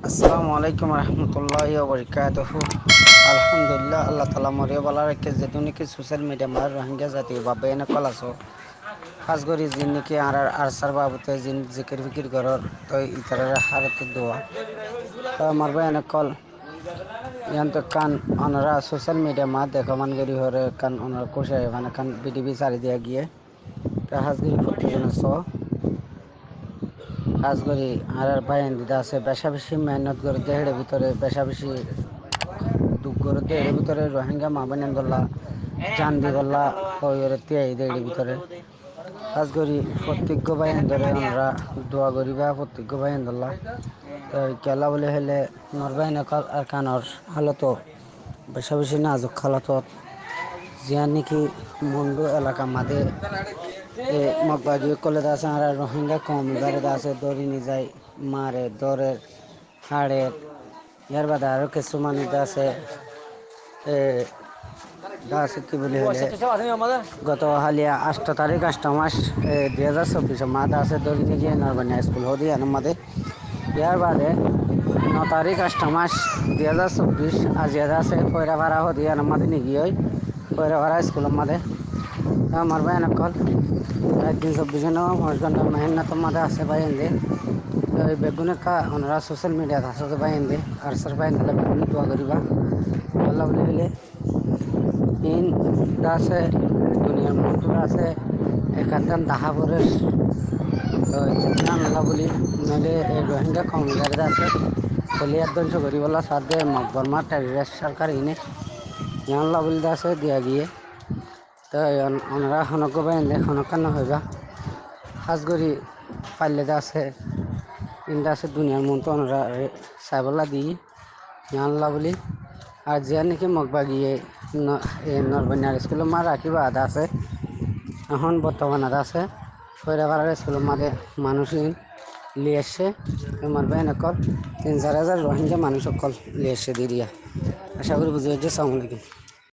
আসসালামু আলাইকুম রহমতুল্লাহি ওবরকাতুহু। আলহামদুলিল্লাহ আল্লাহ তালা মরিয়া বলা রেখে যে নাকি সোশ্যাল মিডিয়া মার রোহিঙ্গা জাতি বাবে এনে কল আছো খাস করি যিন নাকি আর আরসার বাবুতে যিন জিকির ফিকির করর তো ইতারের হারতে দোয়া তো আমার ভাই এনে কল ইয়ান তো কান ওনারা সোশ্যাল মিডিয়া মা দেখো মান গরি হরে কান ওনারা কোষে মানে কান বিডিবি চারি দিয়া গিয়ে তা হাজগিরি প্রত্যেকজন কাজ করি আর বাইন দিদা আছে বেশা বেশি মেহনত করে দেহের ভিতরে বেশা বেশি দুঃখ করে দেহের ভিতরে রোহিঙ্গা মা বানিন্দল্লা জান দিবল্লা হয়ে তিয়াই দেহের ভিতরে কাজ করি প্রত্যেক বাইন ধরে আমরা দোয়া করি বা প্রত্যেক বাইন্দল্লা তো কেলা বলে হলে নর বাইন আর কানর হালত বেশা বেশি নাজুক খালাতত জিয়ান নাকি মুন্ডু এলাকা মাদে মগবাজি কলে আছে আর রোহিঙ্গা কম ধরে আছে দড়ি নি যায় মারে দরের হাড়ে ইয়ার বাদে আরও কিছু মানুষ আছে আছে কি বলি হলে গত হালিয়া 8 তারিখ 8 মাস 2024 মাদ আছে দড়ি নি গিয়ে নরবানিয়া স্কুল হদি আমাদের ইয়ার বাদে 9 তারিখ 8 মাস 2024 আজ আছে পয়রা ভাড়া হদি আমাদের নিগিয়ে পয়রা ভাড়া স্কুল আমাদের আমার ভাই কল একদিন 24 ঘন্টা মেহনত মাদে আছে ভাই এনে বেগুনে কা ওনারা সোশ্যাল মিডিয়াত আসতে ভাই এনে আর স্যার ভাই নালে বেগুনে দোয়া করিবা আল্লাহ বলে হলে ইন আছে দুনিয়ার মন্ত্র আছে একান্তান দাহাবরের আল্লাহ বলি নইলে রোহিঙ্গা কমিউনিটি আছে কলিয়ার ধ্বংস করিবলা সাথে বর্মা টেরিস্ট সরকার ইনে আল্লাহ বলি আছে দিয়া গিয়ে তো ওনারা হনক বাইলে হনকান্ন হইবা সাজগরি পাইলে আছে ইন্দা আছে দুনিয়ার মন তো ওনারা চাইবলা দি জানলা বলি আর জিয়া নাকি মগবা গিয়ে নরবনিয়ার স্কুলের মা রাখিবা আদা আছে এখন বর্তমান আদা আছে ফয়রাপাড়ার স্কুলের মাঝে মানুষ লিয়ে এসছে আমার ভাই নকল 3-4 হাজার রোহিঙ্গা মানুষ সকল লিয়ে এসছে দিয়ে দিয়া আশা করি বুঝে সালামালাইকুম।